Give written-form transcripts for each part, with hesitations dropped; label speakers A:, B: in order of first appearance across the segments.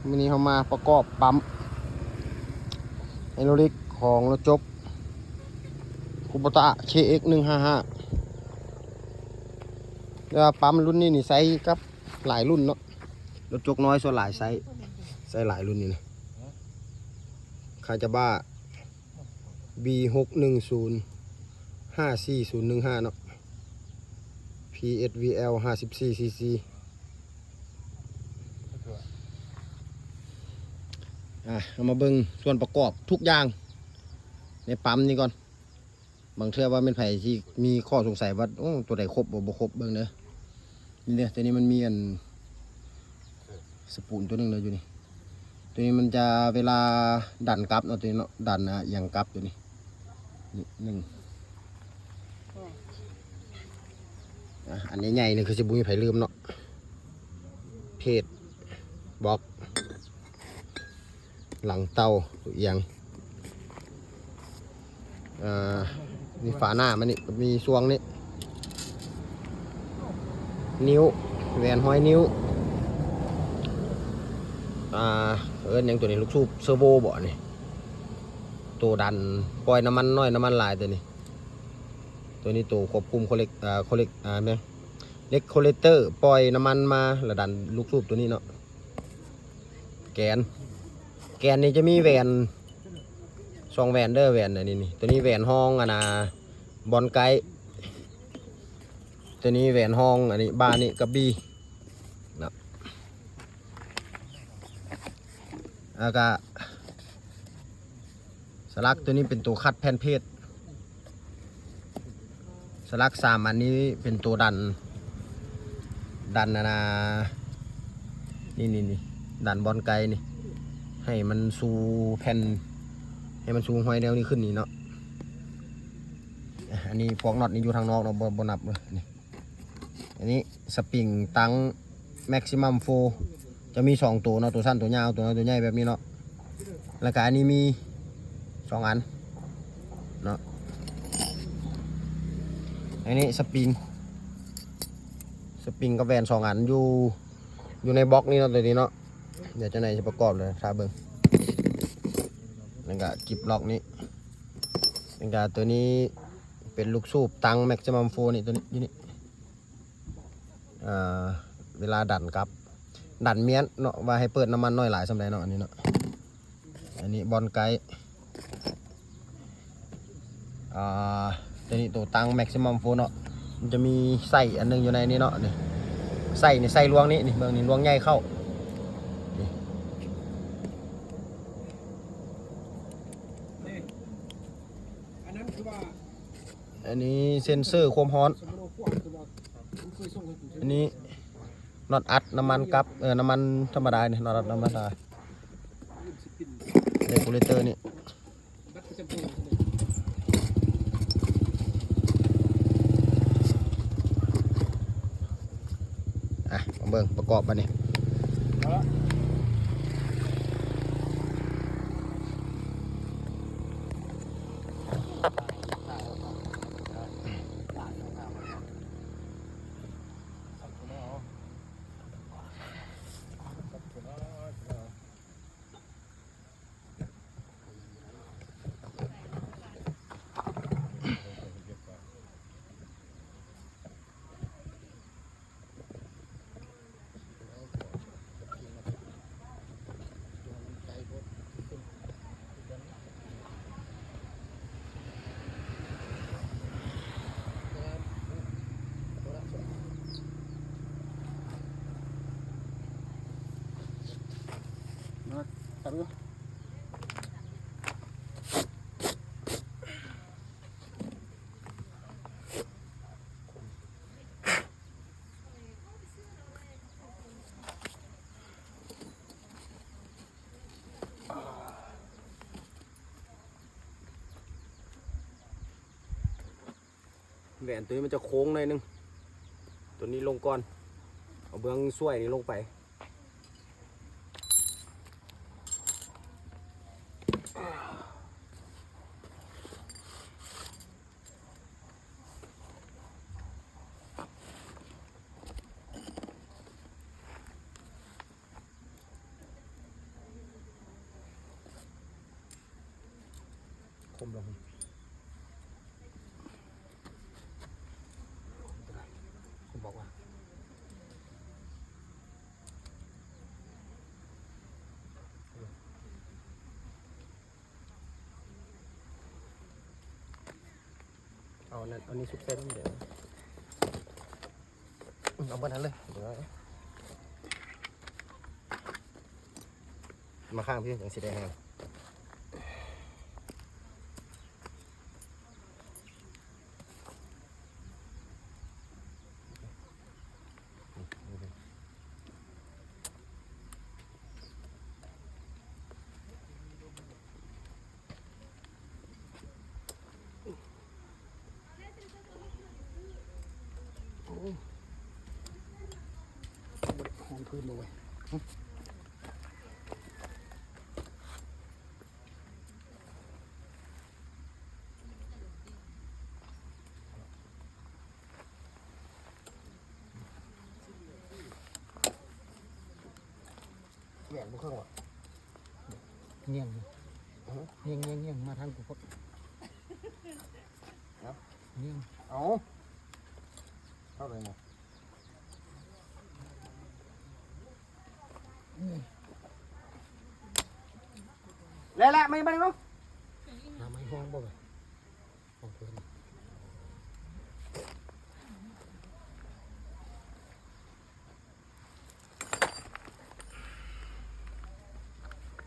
A: วันนี้เขามาประกอบปั๊มไฮดรอลิกของรถจบคูโบตะ KX155 แล้วปั๊มรุ่นนี้นี่ไซส์กับหลายรุ่นเนาะรถจกน้อยส่วนหลายไซส์หลายรุ่นนี่นะคาจาบ้า B610 54015เนาะ PSVL 54cc เอามาเบิ่งส่วนประกอบทุกอย่างในปั๊มนี่ก่อนบางเทื่อว่าเป็นไผที่มีข้อสงสัยว่าโอ้ตัวใดครบบ่ครบเบิ่งเด้อนี่เนี่ยตัวนี้มันมีอันสปูนตัวนึงเลยอยู่นี่ตัวนี้มันจะเวลาดันกลับเนาะตัวนี้เนาะดันอย่างกลับตัวนี้นี่1อันนี้ใหญ่นี่คือจะบุ้ยไผลืมเนาะเพจบล็อกหลังเตาเอียงมีฝาหน้ามันนี่มีซวงนี่นิ้วแหวนห้อยนิ้วอย่างตัวนี้ลูกสูบเซอร์โวบ่นี่ตัวดันปล่อยน้ำมันน้อยน้ำมันลายตัวนี้ตัวควบคุมเล็กโคเลเตอร์ปล่อยน้ำมันมาแล้วดันลูกสูบตัวนี้เนาะแกนนี่จะมีแหวน2แหวนเด้อแหวนนี่ตัวนี้แหวนห้องบอลไกด์ตัวนี้แหวนห้องอันนี้บานี่กับบีนะแล้วก็สลักตัวนี้เป็นตัวคัดแผ่นเพชรสลัก3อันนี้เป็นตัวดันนี่ดันบอลไกด์นี่ให้มันสูแผ่นให้มันสูงห้อยแนวนี้ขึ้นนี่เนาะอันนี้พวกน็อตนี่อยู่ทางนอกเนาะบนับเลยนี่อันนี้สปริงตั้งแม็กซิมัมโฟจะมี2ตัวเนาะตัวสั้นตัวยาวตัวใหญ่แบบนี้เนาะแล้วก็อันนี้มี2อันเนาะอันนี้สปริงกับแวน2อันอยู่ในบล็อกนี้เนาะตัวนี้เนาะเดี๋ยวจะไหนจะประกอบเลยถ้าเบิ่งแล้วก็กิบล็อกนี้แล้วก็ตัวนี้เป็นลูกสูบตั้งแม็กซิมัมโฟนี่ตัวนี้นี่เวลาดันครับดันเมียนเนาะว่าให้เปิดน้ำมันน้อยหลายสำหรับเนาะอันนี้เนาะอันนี้บอลไกด์ตัวนี้ตัวตั้งแม็กซิมัมโฟเนาะมันจะมีไส้อันนึงอยู่ในนี้เนาะนี่ไส้ลวงนี้นี่เบื้องนี้ลวงใหญ่เข้าอันนี้เซ็นเซอร์ความร้อนอันนี้น็อตอัดน้ำมันกับน้ำมันธรรมดาเนี่ยน็อตอัดน้ำมันธรรมดาเรกูเลเตอร์นี่มาเบิ่งประกอบมาเนี่ยtaruh แหวนตัวนี้มันจะโค้งหน่อยนึงตัวนี้ลงก่อนเอาเบื้องช่วยนี้ลงไป คมลงผมบอกว่าเอานั่นเอานี้ซุปเส้นเดี๋ยวเอาบนนั้นเลยเดี๋ยวมาข้างพี่อย่างสีแดงหอมพื้นเลยแหวนบุกเครื่องวะเงี้ยงมาทางกูพดเงี้ยงเอาเข้าไปไงแล้วไม่ไปมั้งน้ำไม่ห้องบ่ไปห้องเพื่อน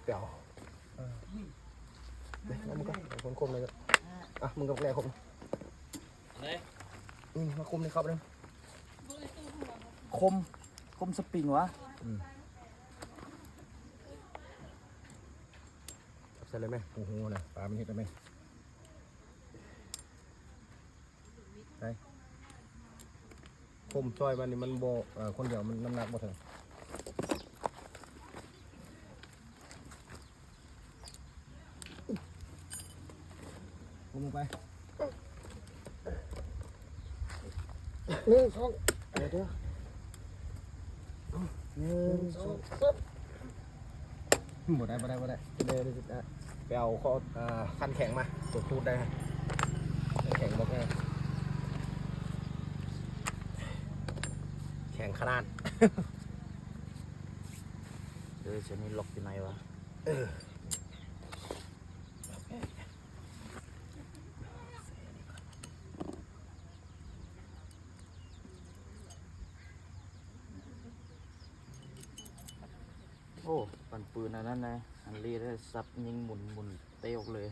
A: เดี๋ยวแล้วมึงก็คนคมเลยอ่ะมึงกับแกคมมาคุมเลยครับเลย
B: คมสปริงวะ
A: ใส่เลยไหมโอ้โหนะปลามันเห็ดได้ไหมไปคมช่วยมันนี่มันโบคนเดียวมันน้ำหนักบ่ถึงคมลงไป1 2เดี๋ยว1 2 3บ่ได้เดี๋ยวไปเอาข้อคันแข็งมาตรวจพูดได้แข็งบอกไงแข็งขนาด
B: จะนี่ล็อกอยู่ไหนวะโอ้ปันปืนอันนั้นนะอันรีได้ซับยิงหมุนเตะออกเลย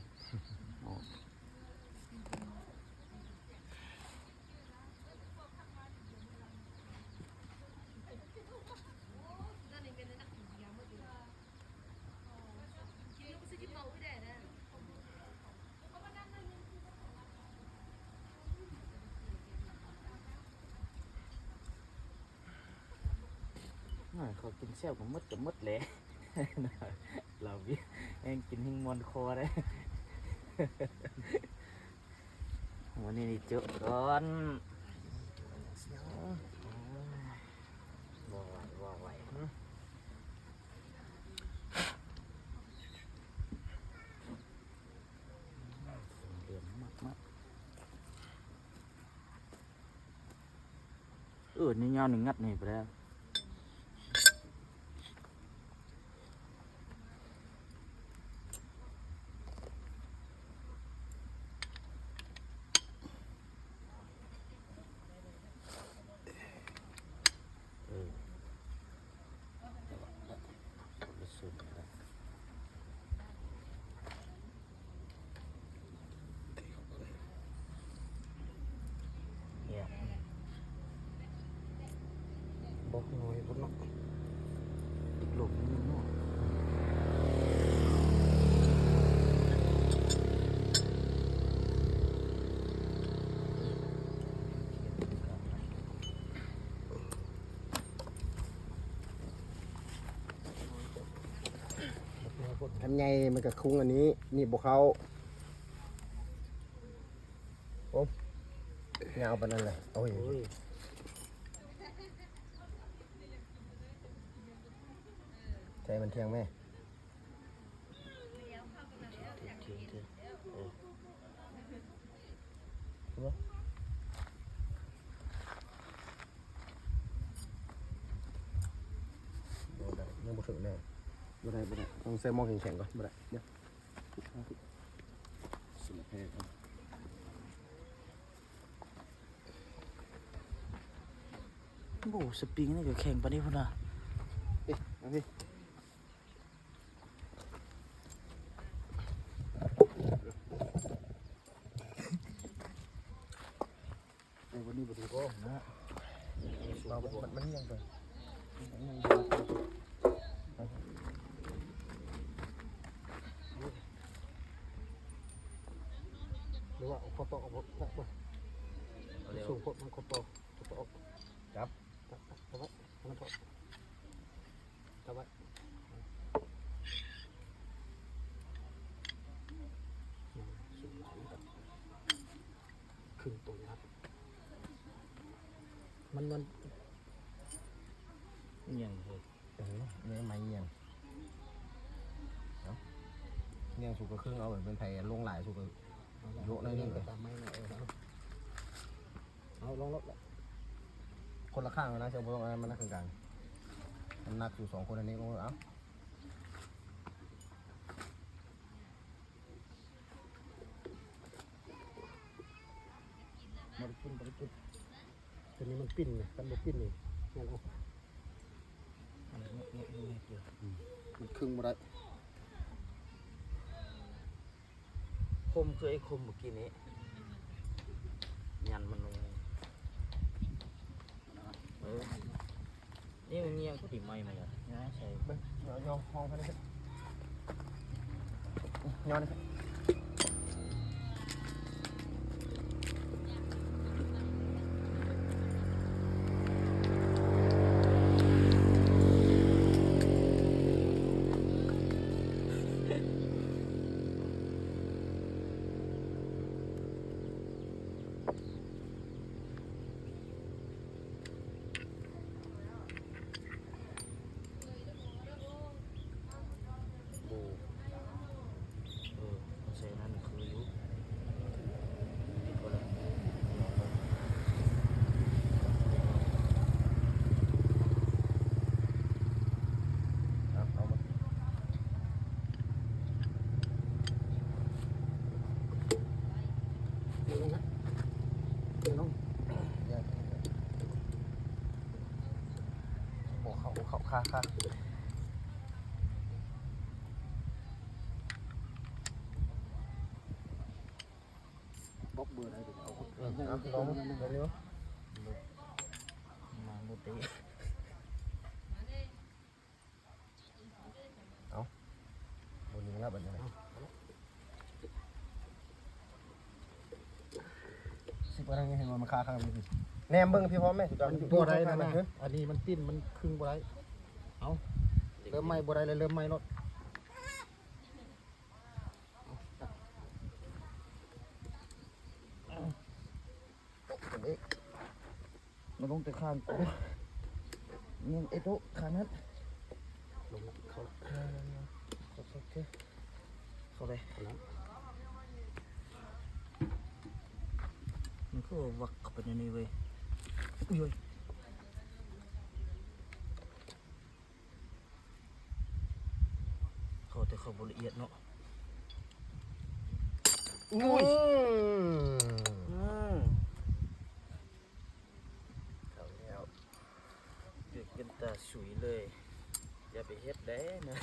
B: เขากินเซลกับมดแหละเราพี่เองกินหิ้งมอนคอได้วันนี้เจอร้อนบ่ไหวเดือดมากนี่ยาวหนึ่งงัดนี่ไปแล้ว
A: บอกหน่อยบนนก
B: ติดลมนี่เนาะ
A: ทำไงมันกับคุ้งอันนี้นี่บวกเขาโอ้เงาปนนั่นเลยโอ้ยใจมันเที่ยงไหม ถูกปะยังบ่ถึงแน่บ่ได้ต้องใส่หม้อแข็งๆก่อนบ่ได้เดี๋ยวสุดแพ้ครับ
B: โอ้สปริงนี่ก็แข็งปานนี้พุ่นน่ะ
A: เอาพี่วันนี้บ่ดีก็นะเรามันยังไปหรือว่าเอาข้อต่อเอาแบบว่าสูงโคตรมันข้อต่อจับเอาไว้มันต่อจับไว้สูงหลายแบบขึ้นตัวนัดมัน
B: อิหยังเฮ้ย
A: เนี่ยไม้เงี้ยเงี้ยสุกกระครึ่งเอาแบบเป็นไผ่ลงหลายสุกกระโยกได้นี่เลยเอาลงรถแล้วคนละข้างนะเจ้าบุญมันนักกลางมันนักอยู่2 คนอันนี้ลงเอาบริกินตัวนี้มันปิ้นเนี่ยกันบปิ้นนี่งั้นเอามันครึ่งมาได้
B: คมคือไอ้คมเมื่อกี้นี้ยันมันลงนี่มันเงี้ยก็ติดไม้มาเลยนะใช่
A: เบิ้งยอมห้องเขาได้ยอมได้
B: ใช่นั่นคือยุคนละ
A: เอามาลงนะลงบอกเขาค่าบล็อกเบอร์อะไรเดี๋ยวเอาลองเร็ว
B: มาโมเต
A: บนนี้แล้วแบบนี้สิบวันนี้เห็นว่ามันค่าข้างนี้แนมเบิ้งพี่พร้อมไหมบัวไรนะนะอันนี้มันปิ้นมันครึ่งบัวไรเอาเริ่มไหม้บัวไรเลยเริ่มไหม้รถ
B: มันลงแต่ข้างกูนี่ไอ้โต๊ะข้างนั้น
A: ลงเขา
B: เข้าไปมันก็วักเข้าไปในนี้เว้ยอุ้ยเขาแต่เขาบละเอียดเนาะ
A: อุ้ยเขาแล้ว
B: เดือดกันตาสุยเลยอย่าไปเฮ็ดได้นะ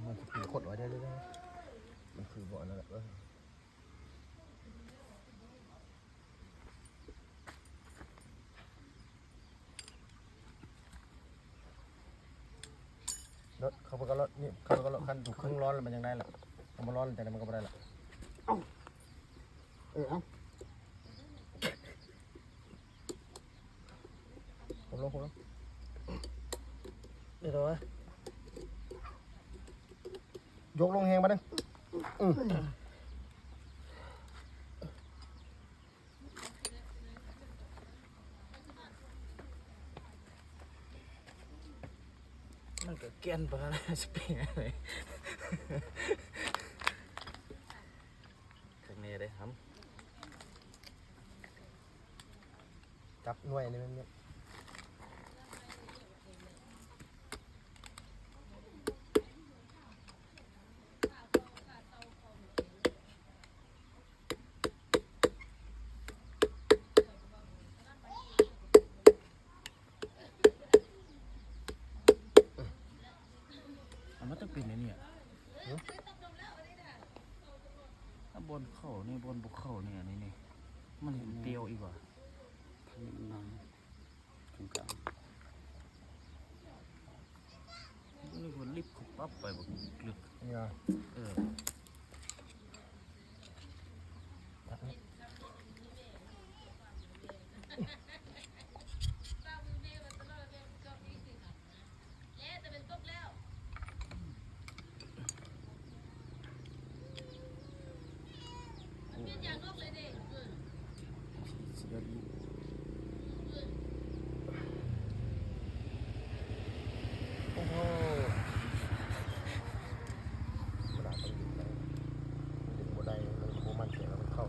A: มันจะขดไว้ได้เลยมันคือบ่อนั่นแหละรถเขาไปก็รถนี่เขาไปก็รถคันถูกครึ่งร้อนแล้วมันยังได้ละมันร้อนแต่มันก็ไม่ได้ละเอาผมลง
B: เดี๋ยววะ
A: ยกลงแหงมาดิ
B: มันก็เกลียนไปแล้วสปริงอะไรข้างนี้ได้ครับ
A: จับหน่วยนี่มันเนี่ย
B: มันต้องเป็นไอ้นี่ถ้าบนเข่านี่บนบุกเข่านี่อันนี้นี่มันเตียวอีกว่าคันนี้มันนอนตรงกลางนี่คนรีบขุบปั๊บไปแบบลึก
A: เนี่ย
B: เออเสียดี
A: โอ้โหมันอาจต้องดึงไปดึงบ่ได้มันบ่มันเสียแล้วมันเข้า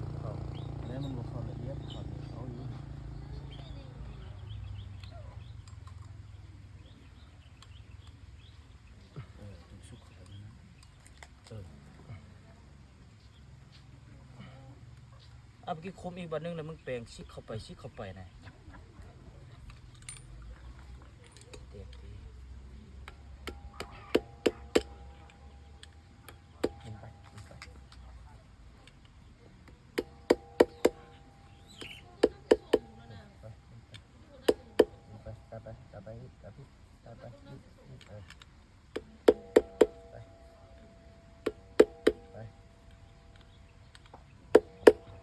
B: แล้วมันบอกเขาละเอียดเขาเขาอยู่ถึงสุกเข้าไปนะเมื่อกี้คมอีกบันนึงแล้วมึงแปลงชิกเข้าไปนะเต็มที่
A: กินไปจับไปจับไปจับพี่จับไปไป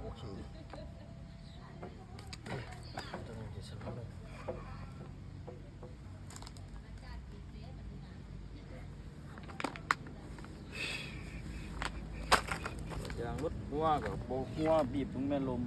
A: โอเค
B: ตัวนี้จะสนุกเลยยางรถหัวกับโบกหัวบีบตรงแม่ลม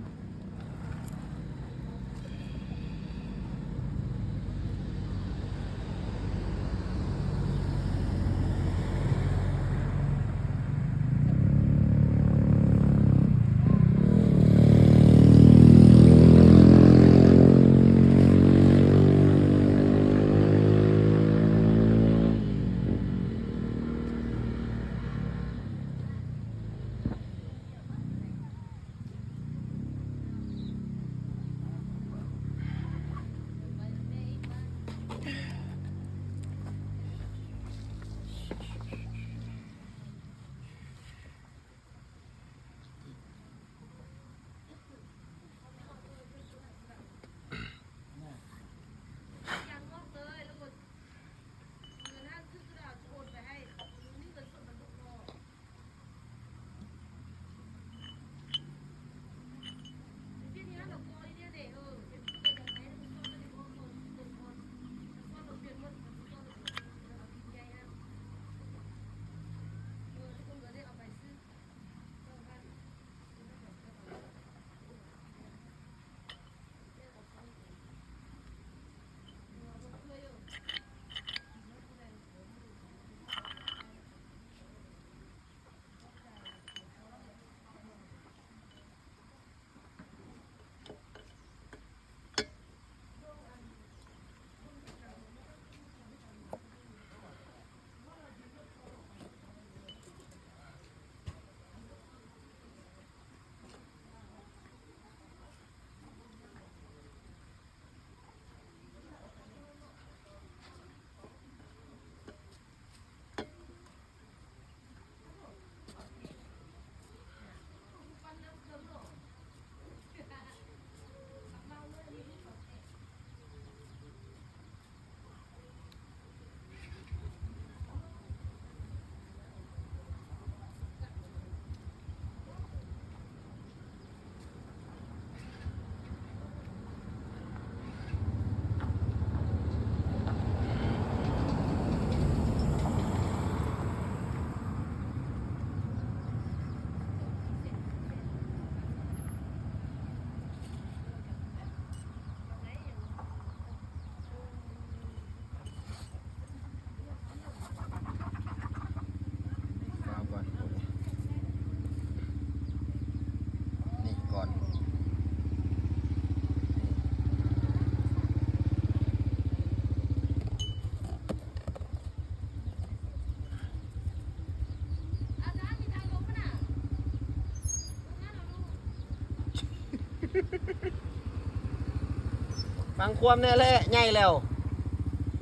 A: ฟังความแน่แหละใหญ่แล้ว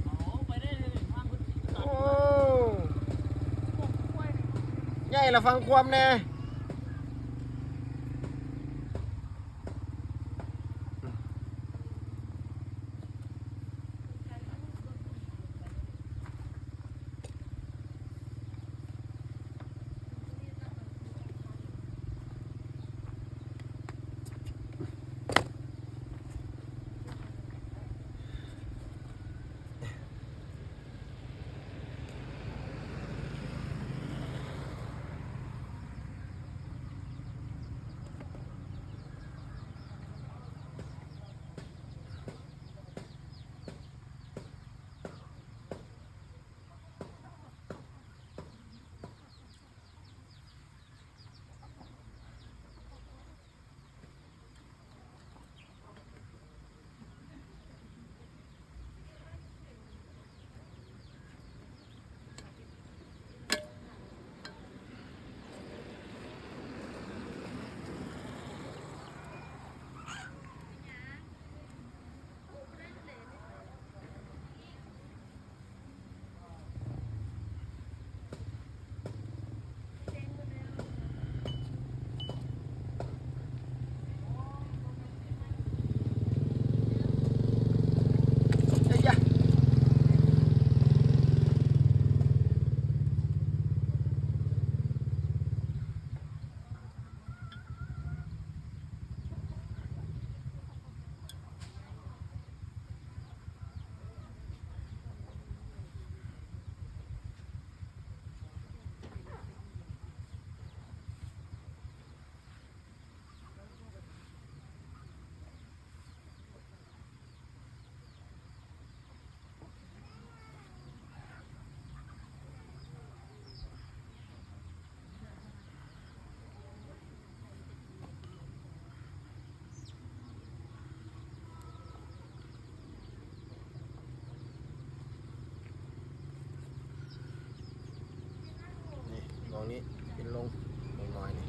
B: เอาไปได้เลยทางพุทธ
A: โอ้ใหญ่ละฟังความแน่นี่ลงนี้เป็นลงน้อยนี่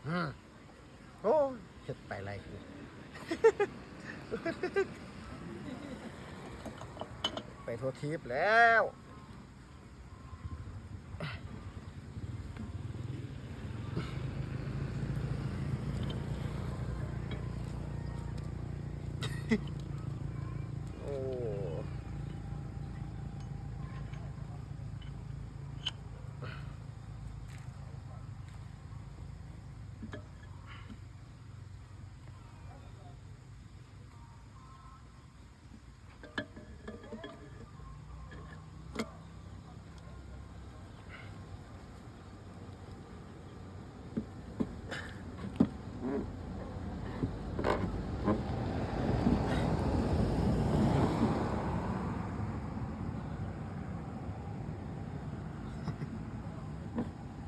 A: โอ้ยเฮ็ดไปไรกู ไปโทษทีปแล้วโอ้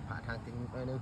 A: ผ่าทางติ้งหน่อยนึง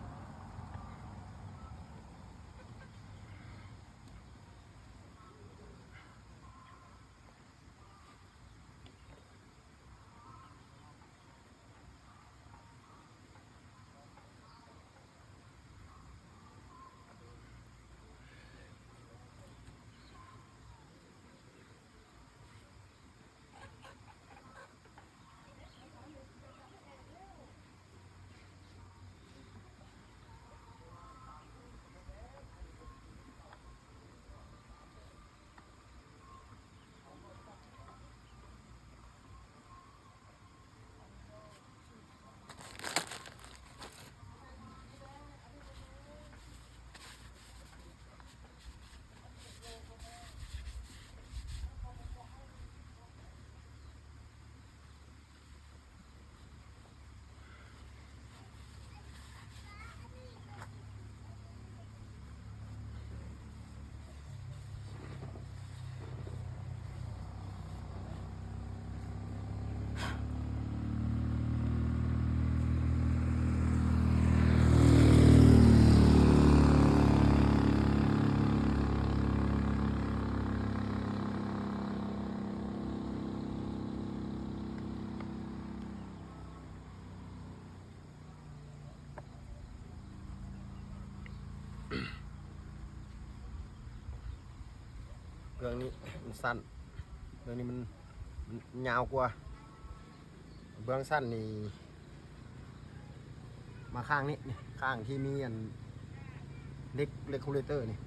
A: เรื่องนี้มันสั้นเรื่องนี้มันยาวกว่าเบื้องสั้นนี่มาข้างนี้นี่ข้างที่มีอันเล็กคูลเลเตอร์นี่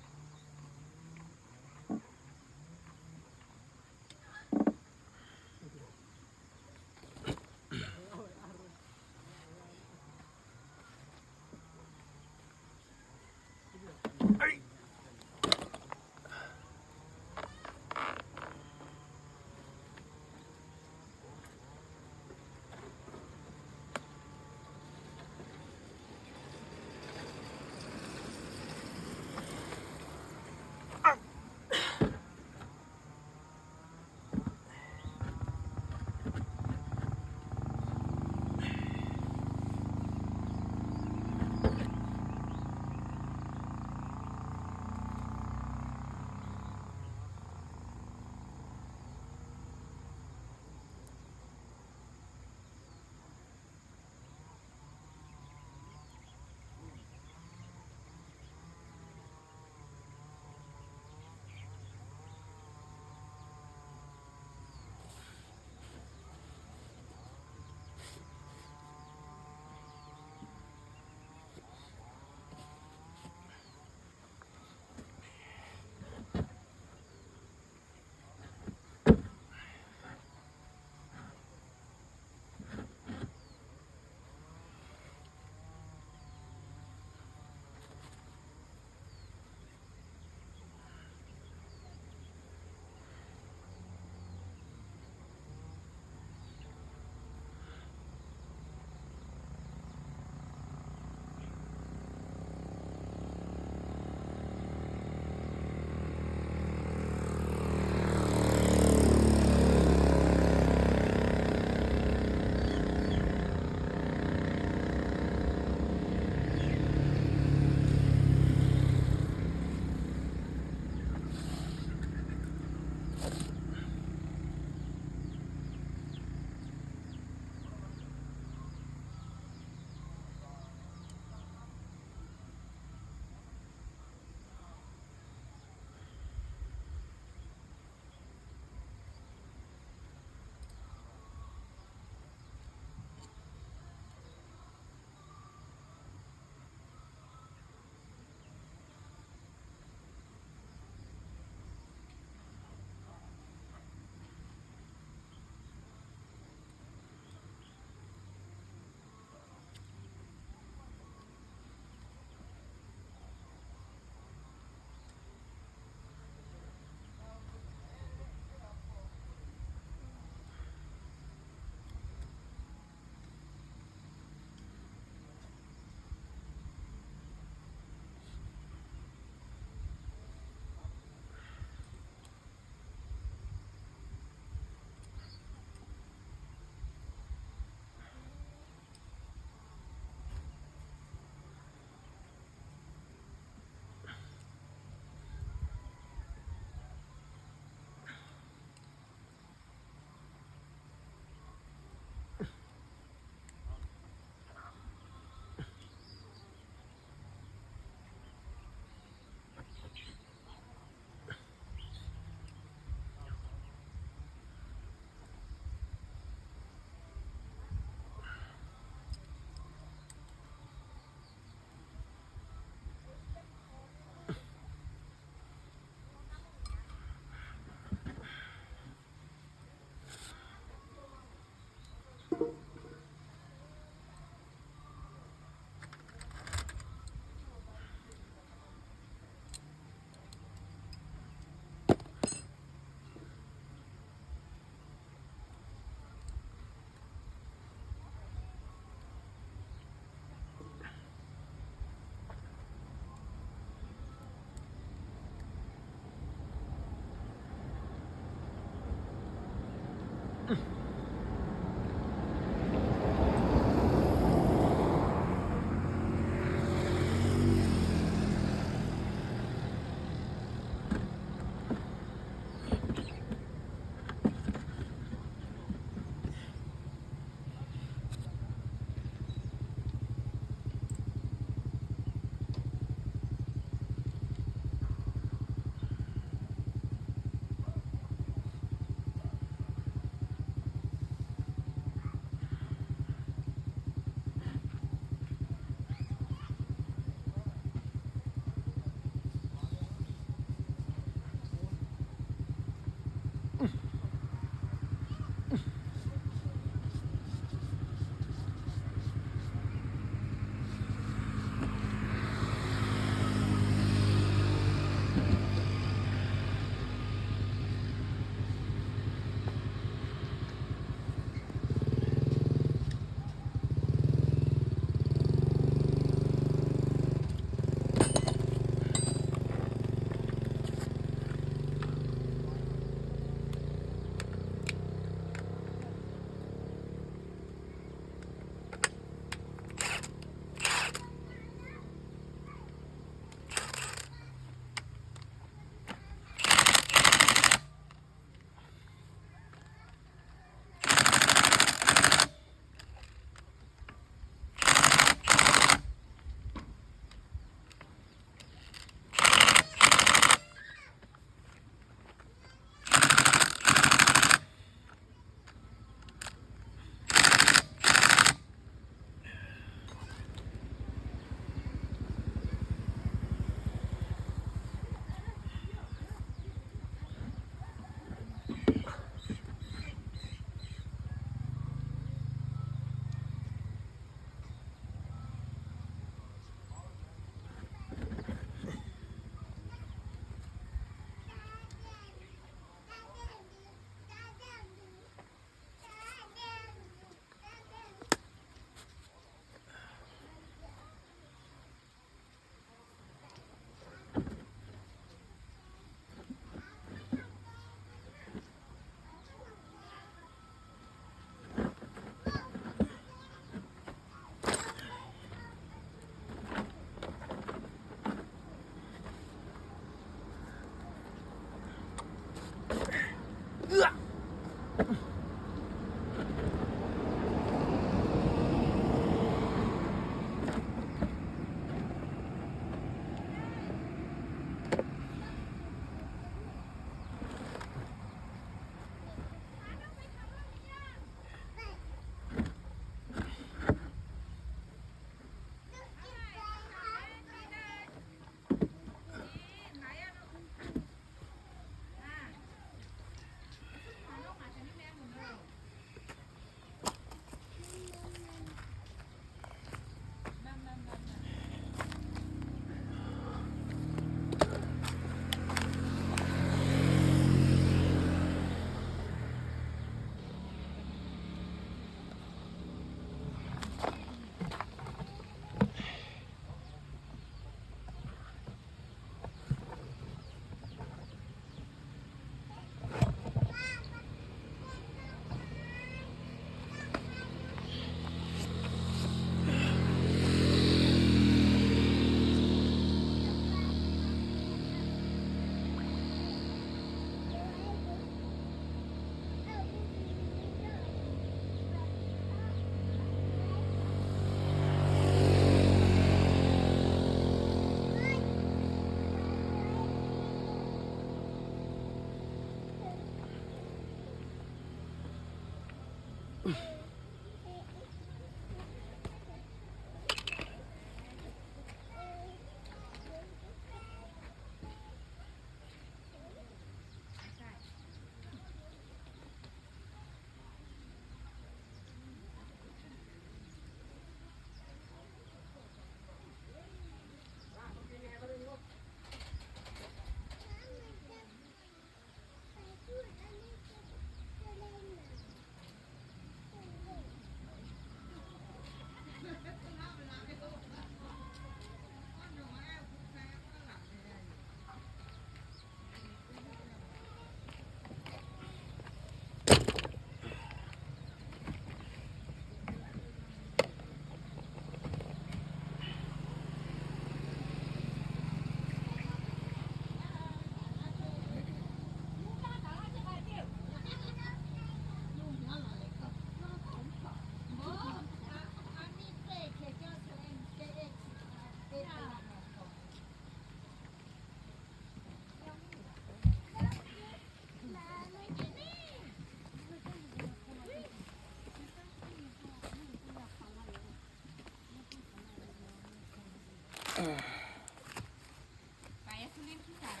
C: ไปทุเรียนที่สาม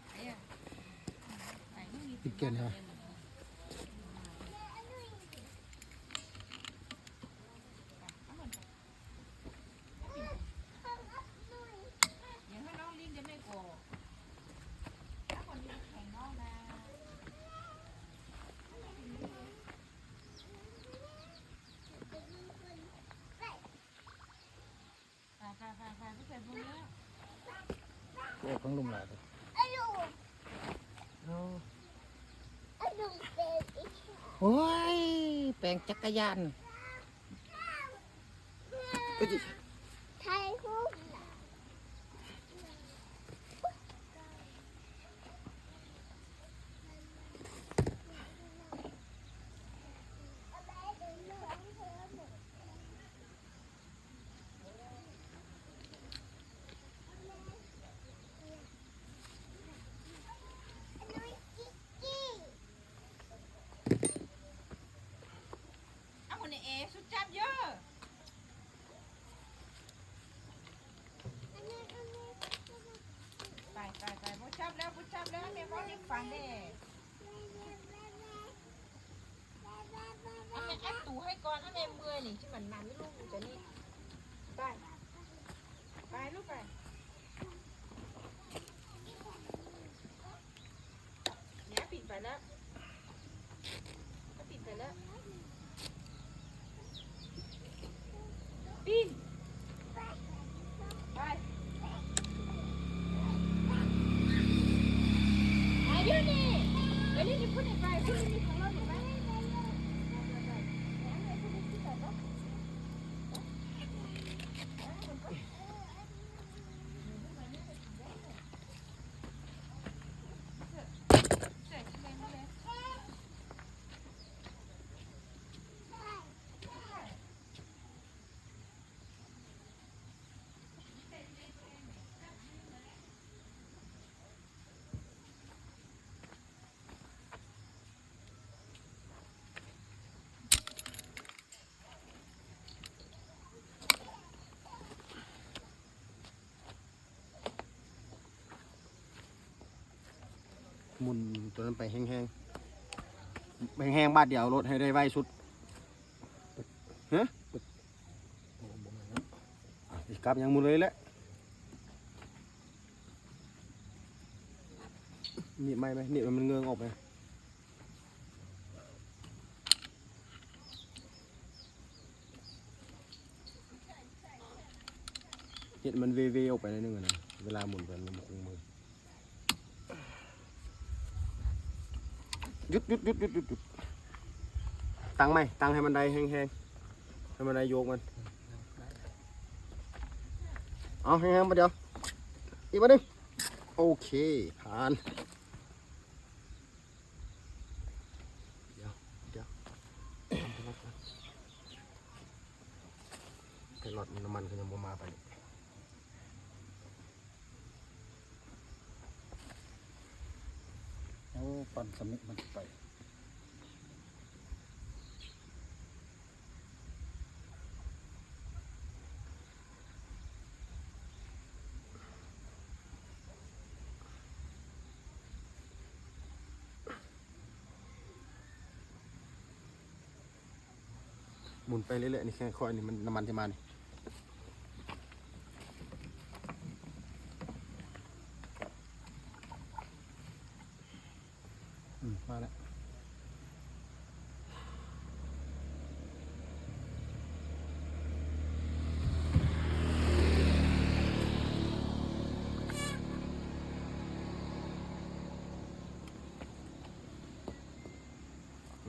C: ไปอ่ะไปนู่นนี่
A: ติดเกณฑ์ฮะ
C: เดี๋ยวถ้าน้องลิงจะไม่โกรธถ้าคนนี้แข่งน้องนะไปผู้ชายพวกนี้
B: เด็กของลุงหลาน
A: โอ้ยแปลงจักรยาน
C: เอาคนนี้เอสุดจับเยอะไปผู้จับแล้วแม่บอกให้ฟังเด้เอาแม่แอปตูให้ก่อนเอาแม่เมื่อยนี่ที่มันนานไม่รู้จะนี่ไปลูกไปเนี่ยปิดไปแล้วก็ปิดไปแล้วปีนไปอายุนี่เดี๋ยวนี้จะพูดไปพูดนี่ของเราหรือไม่
A: หมุนตัวนั้นไปแห้งๆไปแห้งๆบาดเดียวรถให้ได้ไวสุดฮะอีกกลับยังหมุนเลยแหละนี่ไม่ไหมนี่มันเงืองออกไปเห็นมันเวออกไปนิดนึงอะนะเวลาหมุนไปมันคงมือหยุดตั้งไหมตั้งให้มันไดแห้งๆให้มันไดโยกมันเอาแห้งๆมาเดี๋ยวอีกมาดิโอเคผ่านเดี๋ยวไปรถน้ำมันก็ยังบ่มาไป
B: โอ้ปั่นสมิธมันไป
A: หมุนไปเรื่อยๆนี่แค่ค่อยนี่มันน้ำมันจะมานี่มาแล้ว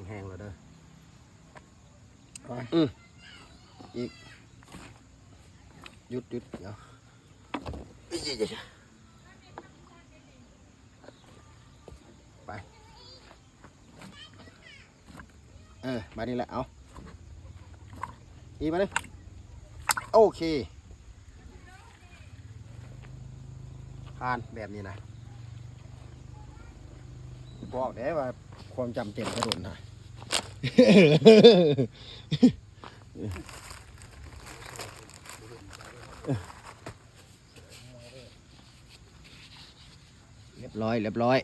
A: แห้งแล้วเด้ออีกหยุดเดี๋ยวไปมานี่แหละเอาอีกมาเลยโอเคผ่านแบบนี้นะบอกได้ว่าความจำเต็มกระโดดนะ เรียบร้อย